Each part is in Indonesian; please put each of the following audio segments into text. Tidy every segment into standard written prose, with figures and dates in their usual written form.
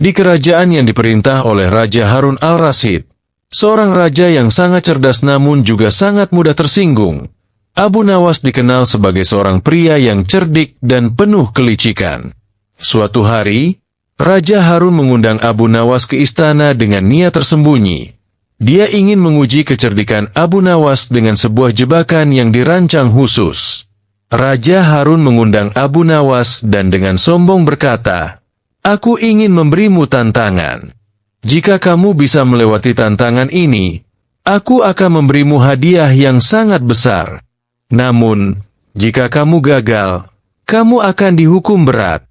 Di kerajaan yang diperintah oleh Raja Harun al-Rasyid, seorang raja yang sangat cerdas namun juga sangat mudah tersinggung, Abu Nawas dikenal sebagai seorang pria yang cerdik dan penuh kelicikan. Suatu hari, Raja Harun mengundang Abu Nawas ke istana dengan niat tersembunyi. Dia ingin menguji kecerdikan Abu Nawas dengan sebuah jebakan yang dirancang khusus. Raja Harun mengundang Abu Nawas dan dengan sombong berkata, "Aku ingin memberimu tantangan. Jika kamu bisa melewati tantangan ini, aku akan memberimu hadiah yang sangat besar. Namun, jika kamu gagal, kamu akan dihukum berat."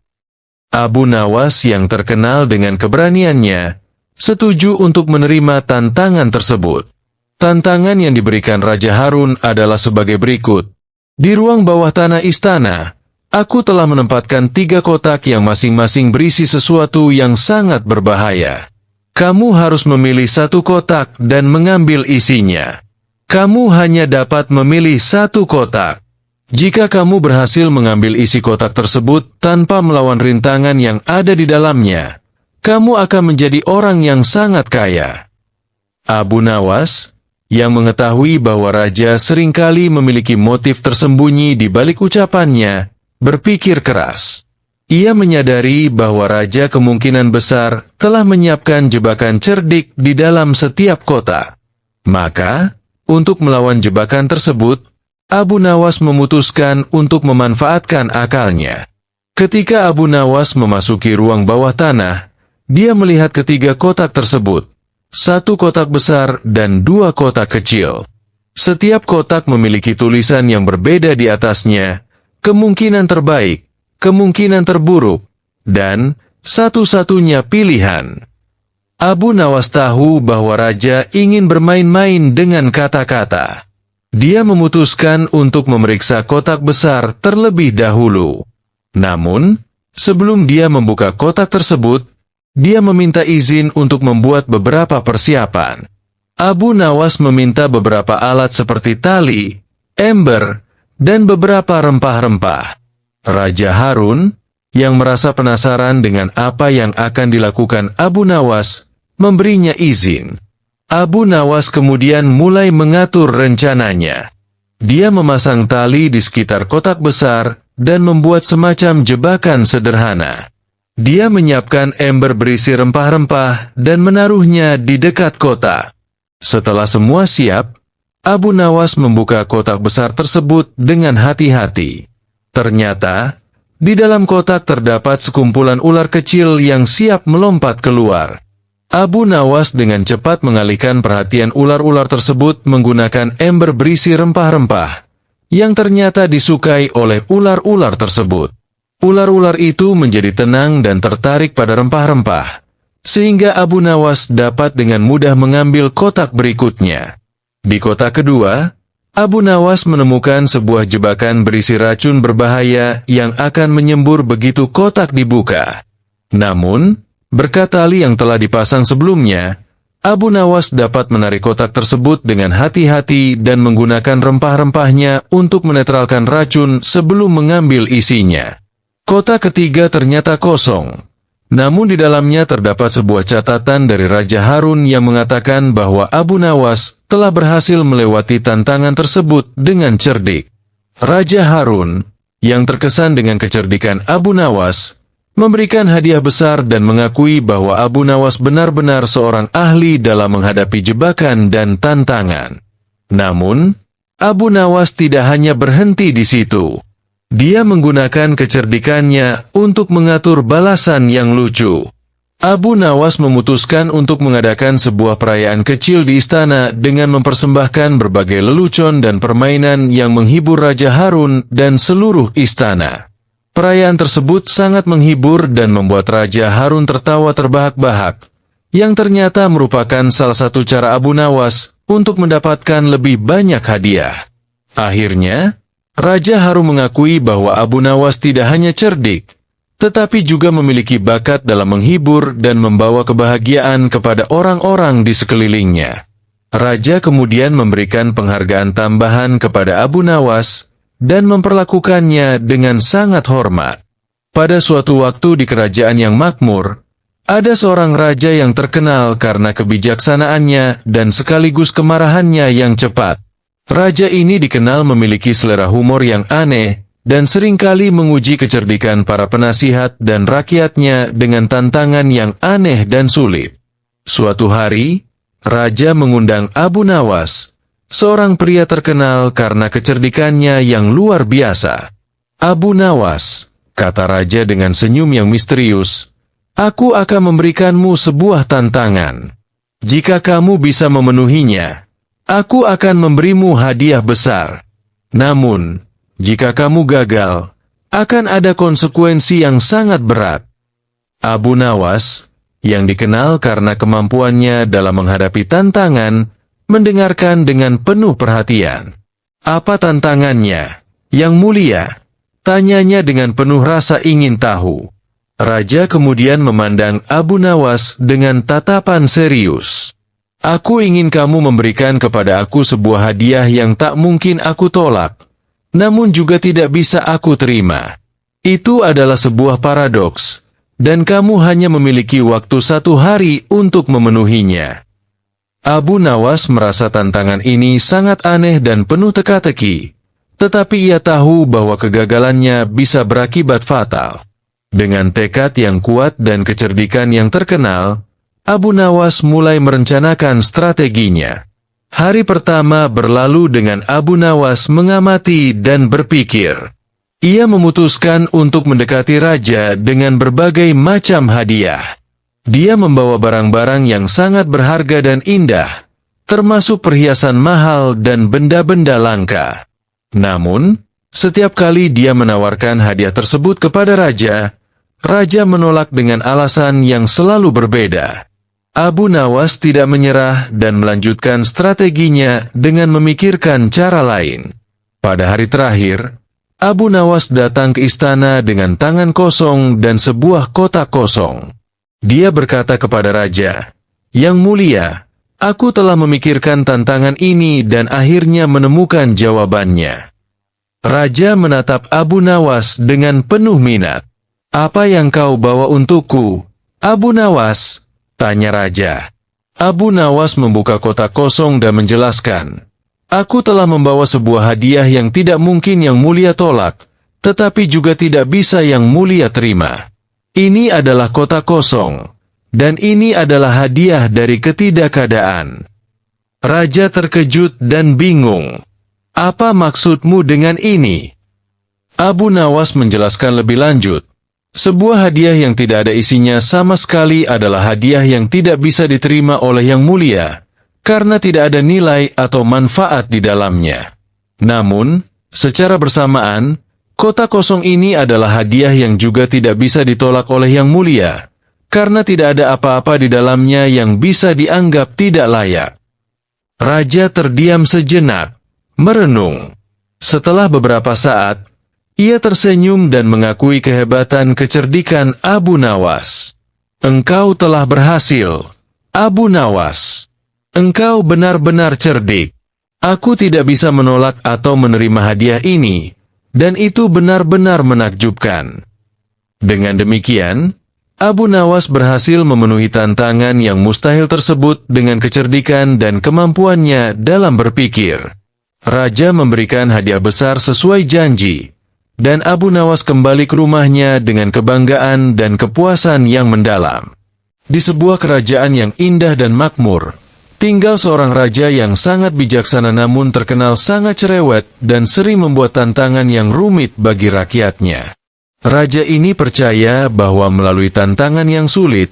Abu Nawas yang terkenal dengan keberaniannya, setuju untuk menerima tantangan tersebut. Tantangan yang diberikan Raja Harun adalah sebagai berikut. Di ruang bawah tanah istana, aku telah menempatkan 3 kotak yang masing-masing berisi sesuatu yang sangat berbahaya. Kamu harus memilih 1 kotak dan mengambil isinya. Kamu hanya dapat memilih 1 kotak. Jika kamu berhasil mengambil isi kotak tersebut tanpa melawan rintangan yang ada di dalamnya, kamu akan menjadi orang yang sangat kaya. Abu Nawas, yang mengetahui bahwa raja seringkali memiliki motif tersembunyi di balik ucapannya, berpikir keras. Ia menyadari bahwa raja kemungkinan besar telah menyiapkan jebakan cerdik di dalam setiap kotak. Maka, untuk melawan jebakan tersebut, Abu Nawas memutuskan untuk memanfaatkan akalnya. Ketika Abu Nawas memasuki ruang bawah tanah, dia melihat ketiga kotak tersebut, 1 kotak besar dan 2 kotak kecil. Setiap kotak memiliki tulisan yang berbeda di atasnya, kemungkinan terbaik, kemungkinan terburuk, dan satu-satunya pilihan. Abu Nawas tahu bahwa raja ingin bermain-main dengan kata-kata. Dia memutuskan untuk memeriksa kotak besar terlebih dahulu. Namun, sebelum dia membuka kotak tersebut, dia meminta izin untuk membuat beberapa persiapan. Abu Nawas meminta beberapa alat seperti tali, ember, dan beberapa rempah-rempah. Raja Harun, yang merasa penasaran dengan apa yang akan dilakukan Abu Nawas, memberinya izin. Abu Nawas kemudian mulai mengatur rencananya. Dia memasang tali di sekitar kotak besar dan membuat semacam jebakan sederhana. Dia menyiapkan ember berisi rempah-rempah dan menaruhnya di dekat kotak. Setelah semua siap, Abu Nawas membuka kotak besar tersebut dengan hati-hati. Ternyata, di dalam kotak terdapat sekumpulan ular kecil yang siap melompat keluar. Abu Nawas dengan cepat mengalihkan perhatian ular-ular tersebut menggunakan ember berisi rempah-rempah, yang ternyata disukai oleh ular-ular tersebut. Ular-ular itu menjadi tenang dan tertarik pada rempah-rempah, sehingga Abu Nawas dapat dengan mudah mengambil kotak berikutnya. Di kotak kedua, Abu Nawas menemukan sebuah jebakan berisi racun berbahaya yang akan menyembur begitu kotak dibuka. Namun, berkat tali yang telah dipasang sebelumnya, Abu Nawas dapat menarik kotak tersebut dengan hati-hati dan menggunakan rempah-rempahnya untuk menetralkan racun sebelum mengambil isinya. Kotak ketiga ternyata kosong. Namun di dalamnya terdapat sebuah catatan dari Raja Harun yang mengatakan bahwa Abu Nawas telah berhasil melewati tantangan tersebut dengan cerdik. Raja Harun, yang terkesan dengan kecerdikan Abu Nawas, memberikan hadiah besar dan mengakui bahwa Abu Nawas benar-benar seorang ahli dalam menghadapi jebakan dan tantangan. Namun, Abu Nawas tidak hanya berhenti di situ. Dia menggunakan kecerdikannya untuk mengatur balasan yang lucu. Abu Nawas memutuskan untuk mengadakan sebuah perayaan kecil di istana dengan mempersembahkan berbagai lelucon dan permainan yang menghibur Raja Harun dan seluruh istana. Perayaan tersebut sangat menghibur dan membuat Raja Harun tertawa terbahak-bahak, yang ternyata merupakan salah satu cara Abu Nawas untuk mendapatkan lebih banyak hadiah. Akhirnya, Raja Harun mengakui bahwa Abu Nawas tidak hanya cerdik, tetapi juga memiliki bakat dalam menghibur dan membawa kebahagiaan kepada orang-orang di sekelilingnya. Raja kemudian memberikan penghargaan tambahan kepada Abu Nawas dan memperlakukannya dengan sangat hormat. Pada suatu waktu di kerajaan yang makmur, Ada seorang raja yang terkenal karena kebijaksanaannya dan sekaligus kemarahannya yang cepat. Raja ini dikenal memiliki selera humor yang aneh, dan seringkali menguji kecerdikan para penasihat dan rakyatnya dengan tantangan yang aneh dan sulit. Suatu hari, raja mengundang Abu Nawas, seorang pria terkenal karena kecerdikannya yang luar biasa. "Abu Nawas," kata raja dengan senyum yang misterius, "aku akan memberikanmu sebuah tantangan. Jika kamu bisa memenuhinya, aku akan memberimu hadiah besar. Namun, jika kamu gagal, akan ada konsekuensi yang sangat berat." Abu Nawas, yang dikenal karena kemampuannya dalam menghadapi tantangan, mendengarkan dengan penuh perhatian. "Apa tantangannya, Yang Mulia?" tanyanya dengan penuh rasa ingin tahu. Raja kemudian memandang Abu Nawas dengan tatapan serius. "Aku ingin kamu memberikan kepada aku sebuah hadiah yang tak mungkin aku tolak, namun juga tidak bisa aku terima. Itu adalah sebuah paradoks, dan kamu hanya memiliki waktu 1 hari untuk memenuhinya." Abu Nawas merasa tantangan ini sangat aneh dan penuh teka-teki, tetapi ia tahu bahwa kegagalannya bisa berakibat fatal. Dengan tekad yang kuat dan kecerdikan yang terkenal, Abu Nawas mulai merencanakan strateginya. Hari pertama berlalu dengan Abu Nawas mengamati dan berpikir. Ia memutuskan untuk mendekati raja dengan berbagai macam hadiah. Dia membawa barang-barang yang sangat berharga dan indah, termasuk perhiasan mahal dan benda-benda langka. Namun, setiap kali dia menawarkan hadiah tersebut kepada raja, raja menolak dengan alasan yang selalu berbeda. Abu Nawas tidak menyerah dan melanjutkan strateginya dengan memikirkan cara lain. Pada hari terakhir, Abu Nawas datang ke istana dengan tangan kosong dan sebuah kotak kosong. Dia berkata kepada raja, "Yang Mulia, aku telah memikirkan tantangan ini dan akhirnya menemukan jawabannya." Raja menatap Abu Nawas dengan penuh minat. "Apa yang kau bawa untukku, Abu Nawas?" tanya raja. Abu Nawas membuka kotak kosong dan menjelaskan, "Aku telah membawa sebuah hadiah yang tidak mungkin Yang Mulia tolak, tetapi juga tidak bisa Yang Mulia terima. Ini adalah kotak kosong, dan ini adalah hadiah dari ketidakadaan." Raja terkejut dan bingung. "Apa maksudmu dengan ini?" Abu Nawas menjelaskan lebih lanjut. "Sebuah hadiah yang tidak ada isinya sama sekali adalah hadiah yang tidak bisa diterima oleh Yang Mulia, karena tidak ada nilai atau manfaat di dalamnya. Namun, secara bersamaan, kotak kosong ini adalah hadiah yang juga tidak bisa ditolak oleh Yang Mulia, karena tidak ada apa-apa di dalamnya yang bisa dianggap tidak layak." Raja terdiam sejenak, merenung. Setelah beberapa saat, ia tersenyum dan mengakui kehebatan kecerdikan Abu Nawas. "Engkau telah berhasil, Abu Nawas. Engkau benar-benar cerdik. Aku tidak bisa menolak atau menerima hadiah ini, dan itu benar-benar menakjubkan." Dengan demikian, Abu Nawas berhasil memenuhi tantangan yang mustahil tersebut dengan kecerdikan dan kemampuannya dalam berpikir. Raja memberikan hadiah besar sesuai janji, dan Abu Nawas kembali ke rumahnya dengan kebanggaan dan kepuasan yang mendalam. Di sebuah kerajaan yang indah dan makmur, tinggal seorang raja yang sangat bijaksana namun terkenal sangat cerewet dan sering membuat tantangan yang rumit bagi rakyatnya. Raja ini percaya bahwa melalui tantangan yang sulit,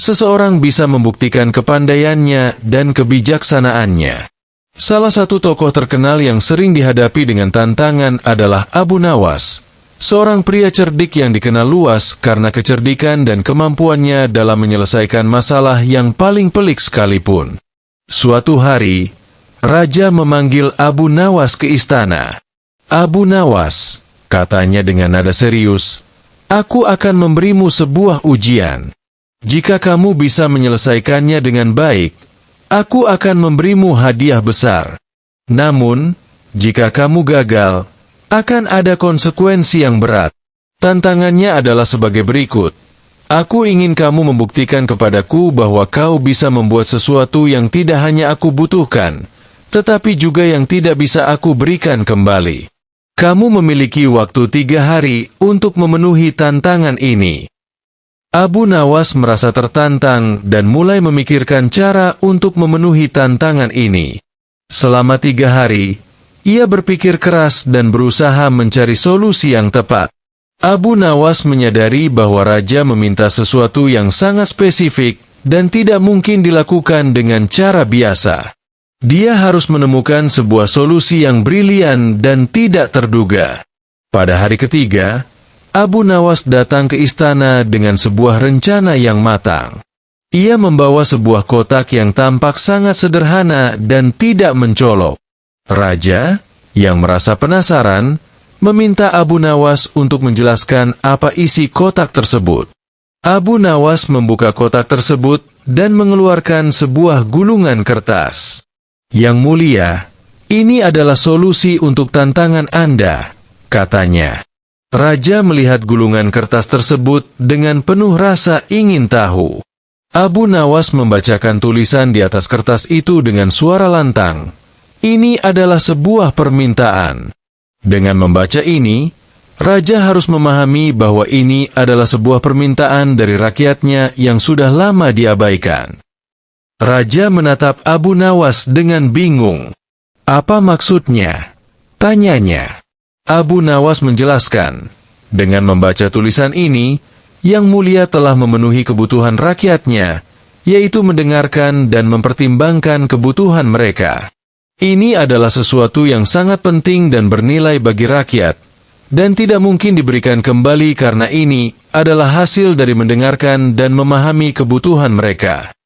seseorang bisa membuktikan kepandaiannya dan kebijaksanaannya. Salah satu tokoh terkenal yang sering dihadapi dengan tantangan adalah Abu Nawas, seorang pria cerdik yang dikenal luas karena kecerdikan dan kemampuannya dalam menyelesaikan masalah yang paling pelik sekalipun. Suatu hari, raja memanggil Abu Nawas ke istana. "Abu Nawas," katanya dengan nada serius, "aku akan memberimu sebuah ujian. Jika kamu bisa menyelesaikannya dengan baik, aku akan memberimu hadiah besar. Namun, jika kamu gagal, akan ada konsekuensi yang berat." Tantangannya adalah sebagai berikut. Aku ingin kamu membuktikan kepadaku bahwa kau bisa membuat sesuatu yang tidak hanya aku butuhkan, tetapi juga yang tidak bisa aku berikan kembali. Kamu memiliki waktu 3 hari untuk memenuhi tantangan ini. Abu Nawas merasa tertantang dan mulai memikirkan cara untuk memenuhi tantangan ini. Selama 3 hari, ia berpikir keras dan berusaha mencari solusi yang tepat. Abu Nawas menyadari bahwa raja meminta sesuatu yang sangat spesifik dan tidak mungkin dilakukan dengan cara biasa. Dia harus menemukan sebuah solusi yang brilian dan tidak terduga. Pada hari ketiga, Abu Nawas datang ke istana dengan sebuah rencana yang matang. Ia membawa sebuah kotak yang tampak sangat sederhana dan tidak mencolok. Raja, yang merasa penasaran, meminta Abu Nawas untuk menjelaskan apa isi kotak tersebut. Abu Nawas membuka kotak tersebut dan mengeluarkan sebuah gulungan kertas. Yang mulia, ini adalah solusi untuk tantangan Anda, katanya. Raja melihat gulungan kertas tersebut dengan penuh rasa ingin tahu. Abu Nawas membacakan tulisan di atas kertas itu dengan suara lantang. Ini adalah sebuah permintaan. Dengan membaca ini, raja harus memahami bahwa ini adalah sebuah permintaan dari rakyatnya yang sudah lama diabaikan. Raja menatap Abu Nawas dengan bingung. Apa maksudnya? Tanyanya. Abu Nawas menjelaskan, dengan membaca tulisan ini, Yang Mulia telah memenuhi kebutuhan rakyatnya, yaitu mendengarkan dan mempertimbangkan kebutuhan mereka. Ini adalah sesuatu yang sangat penting dan bernilai bagi rakyat, dan tidak mungkin diberikan kembali karena ini adalah hasil dari mendengarkan dan memahami kebutuhan mereka.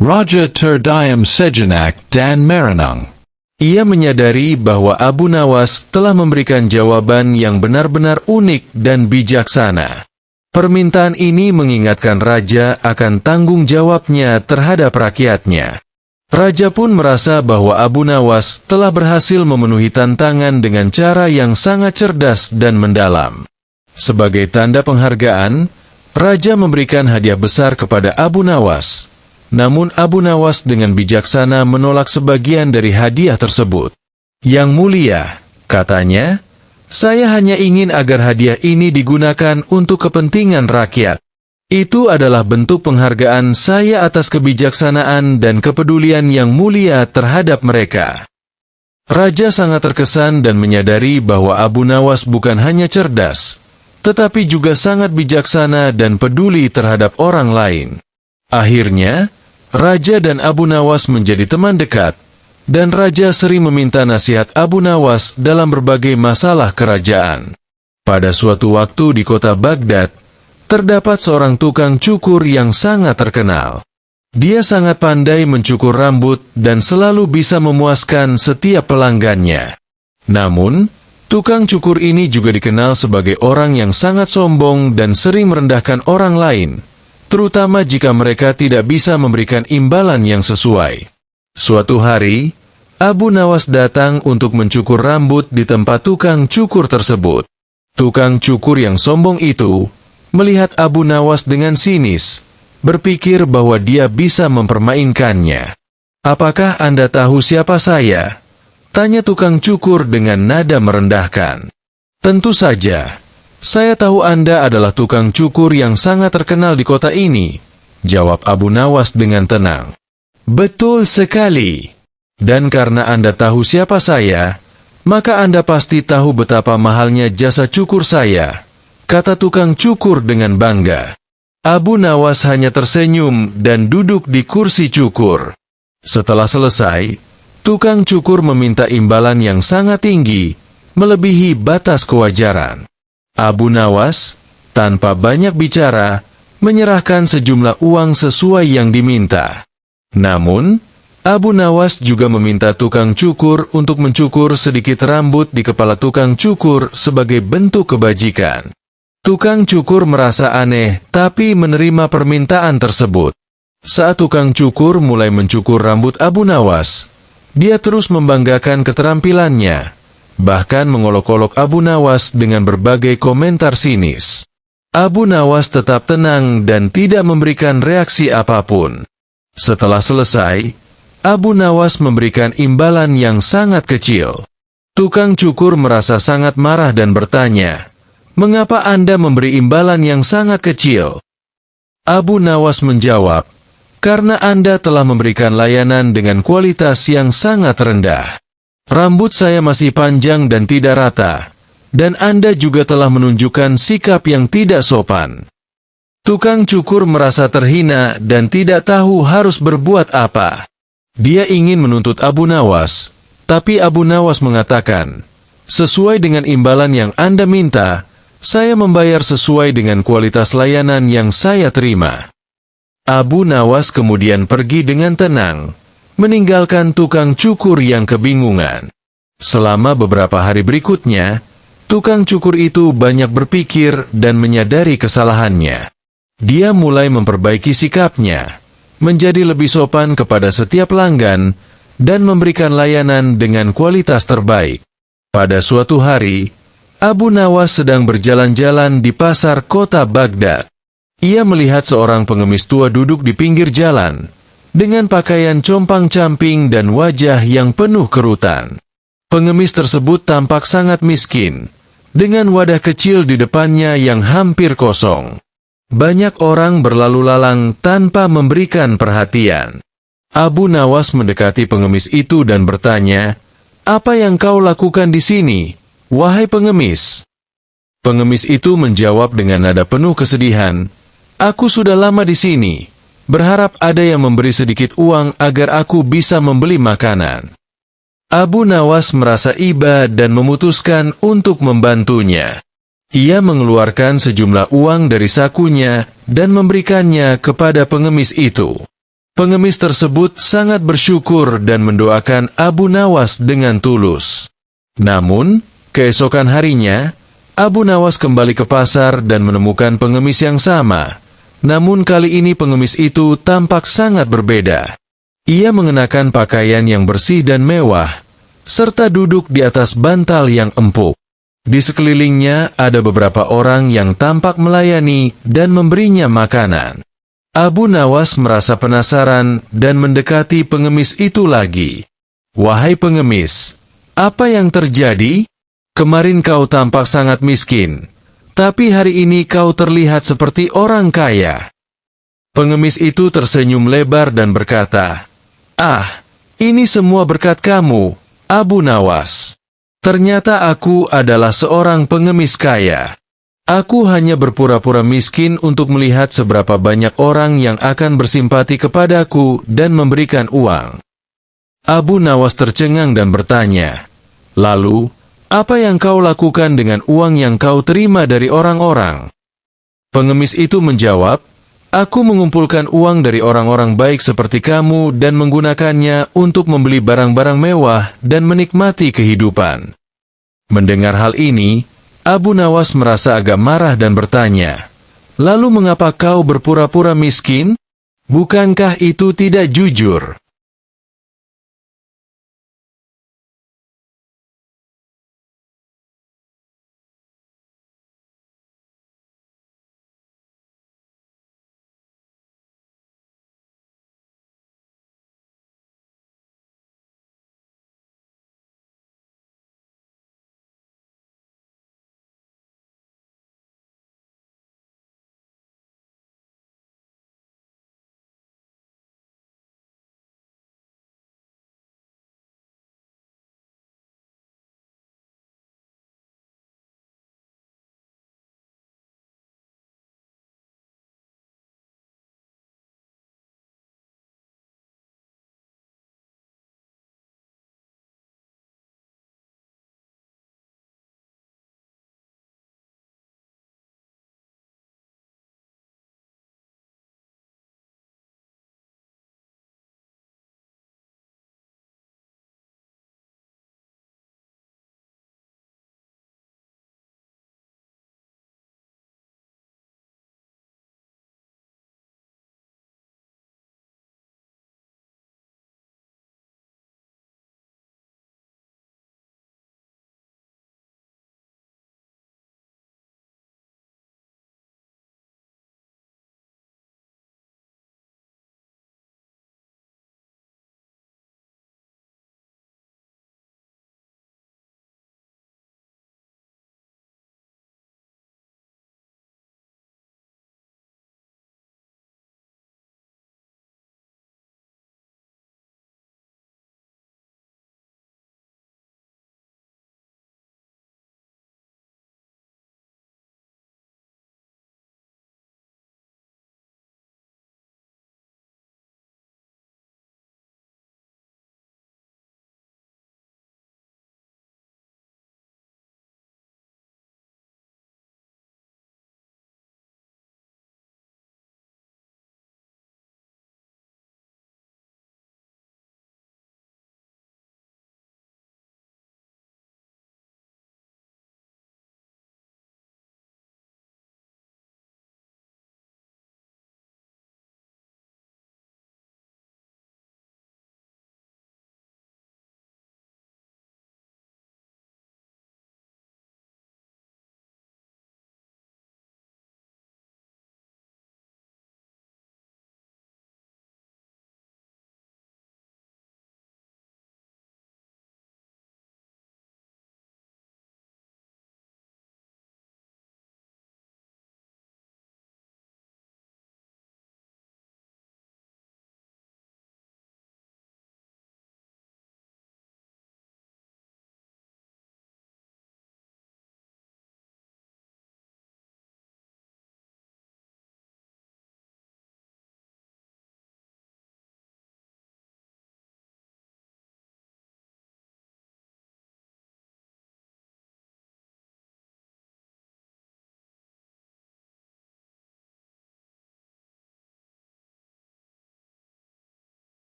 Raja terdiam sejenak dan merenung. Ia menyadari bahwa Abu Nawas telah memberikan jawaban yang benar-benar unik dan bijaksana. Permintaan ini mengingatkan raja akan tanggung jawabnya terhadap rakyatnya. Raja pun merasa bahwa Abu Nawas telah berhasil memenuhi tantangan dengan cara yang sangat cerdas dan mendalam. Sebagai tanda penghargaan, raja memberikan hadiah besar kepada Abu Nawas. Namun Abu Nawas dengan bijaksana menolak sebagian dari hadiah tersebut. Yang Mulia, katanya, saya hanya ingin agar hadiah ini digunakan untuk kepentingan rakyat. Itu adalah bentuk penghargaan saya atas kebijaksanaan dan kepedulian Yang Mulia terhadap mereka. Raja sangat terkesan dan menyadari bahwa Abu Nawas bukan hanya cerdas, tetapi juga sangat bijaksana dan peduli terhadap orang lain. Akhirnya, Raja dan Abu Nawas menjadi teman dekat, dan Raja sering meminta nasihat Abu Nawas dalam berbagai masalah kerajaan. Pada suatu waktu di kota Baghdad, terdapat seorang tukang cukur yang sangat terkenal. Dia sangat pandai mencukur rambut dan selalu bisa memuaskan setiap pelanggannya. Namun, tukang cukur ini juga dikenal sebagai orang yang sangat sombong dan sering merendahkan orang lain, terutama jika mereka tidak bisa memberikan imbalan yang sesuai. Suatu hari, Abu Nawas datang untuk mencukur rambut di tempat tukang cukur tersebut. Tukang cukur yang sombong itu melihat Abu Nawas dengan sinis, berpikir bahwa dia bisa mempermainkannya. Apakah Anda tahu siapa saya? Tanya tukang cukur dengan nada merendahkan. Tentu saja, saya tahu Anda adalah tukang cukur yang sangat terkenal di kota ini, jawab Abu Nawas dengan tenang. Betul sekali. Dan karena Anda tahu siapa saya, maka Anda pasti tahu betapa mahalnya jasa cukur saya, kata tukang cukur dengan bangga. Abu Nawas hanya tersenyum dan duduk di kursi cukur. Setelah selesai, tukang cukur meminta imbalan yang sangat tinggi, melebihi batas kewajaran. Abu Nawas, tanpa banyak bicara, menyerahkan sejumlah uang sesuai yang diminta. Namun, Abu Nawas juga meminta tukang cukur untuk mencukur sedikit rambut di kepala tukang cukur sebagai bentuk kebajikan. Tukang cukur merasa aneh, tapi menerima permintaan tersebut. Saat tukang cukur mulai mencukur rambut Abu Nawas, dia terus membanggakan keterampilannya, bahkan mengolok-olok Abu Nawas dengan berbagai komentar sinis. Abu Nawas tetap tenang dan tidak memberikan reaksi apapun. Setelah selesai, Abu Nawas memberikan imbalan yang sangat kecil. Tukang cukur merasa sangat marah dan bertanya, "Mengapa Anda memberi imbalan yang sangat kecil?" Abu Nawas menjawab, "Karena Anda telah memberikan layanan dengan kualitas yang sangat rendah. Rambut saya masih panjang dan tidak rata, dan Anda juga telah menunjukkan sikap yang tidak sopan." Tukang cukur merasa terhina dan tidak tahu harus berbuat apa. Dia ingin menuntut Abu Nawas, tapi Abu Nawas mengatakan, "Sesuai dengan imbalan yang Anda minta, saya membayar sesuai dengan kualitas layanan yang saya terima." Abu Nawas kemudian pergi dengan tenang, meninggalkan tukang cukur yang kebingungan. Selama beberapa hari berikutnya, tukang cukur itu banyak berpikir dan menyadari kesalahannya. Dia mulai memperbaiki sikapnya, menjadi lebih sopan kepada setiap pelanggan, dan memberikan layanan dengan kualitas terbaik. Pada suatu hari, Abu Nawas sedang berjalan-jalan di pasar kota Baghdad. Ia melihat seorang pengemis tua duduk di pinggir jalan, dengan pakaian compang-camping dan wajah yang penuh kerutan. Pengemis tersebut tampak sangat miskin, dengan wadah kecil di depannya yang hampir kosong. Banyak orang berlalu lalang tanpa memberikan perhatian. Abu Nawas mendekati pengemis itu dan bertanya, "Apa yang kau lakukan di sini, wahai pengemis?" Pengemis itu menjawab dengan nada penuh kesedihan, "Aku sudah lama di sini, berharap ada yang memberi sedikit uang agar aku bisa membeli makanan." Abu Nawas merasa iba dan memutuskan untuk membantunya. Ia mengeluarkan sejumlah uang dari sakunya dan memberikannya kepada pengemis itu. Pengemis tersebut sangat bersyukur dan mendoakan Abu Nawas dengan tulus. Namun, keesokan harinya, Abu Nawas kembali ke pasar dan menemukan pengemis yang sama. Namun kali ini pengemis itu tampak sangat berbeda. Ia mengenakan pakaian yang bersih dan mewah, serta duduk di atas bantal yang empuk. Di sekelilingnya ada beberapa orang yang tampak melayani dan memberinya makanan. Abu Nawas merasa penasaran dan mendekati pengemis itu lagi. "Wahai pengemis, apa yang terjadi? Kemarin kau tampak sangat miskin, tapi hari ini kau terlihat seperti orang kaya." Pengemis itu tersenyum lebar dan berkata, "Ah, ini semua berkat kamu, Abu Nawas. Ternyata aku adalah seorang pengemis kaya. Aku hanya berpura-pura miskin untuk melihat seberapa banyak orang yang akan bersimpati kepadaku dan memberikan uang." Abu Nawas tercengang dan bertanya, "Lalu, apa yang kau lakukan dengan uang yang kau terima dari orang-orang?" Pengemis itu menjawab, "Aku mengumpulkan uang dari orang-orang baik seperti kamu dan menggunakannya untuk membeli barang-barang mewah dan menikmati kehidupan." Mendengar hal ini, Abu Nawas merasa agak marah dan bertanya, "Lalu mengapa kau berpura-pura miskin? Bukankah itu tidak jujur?"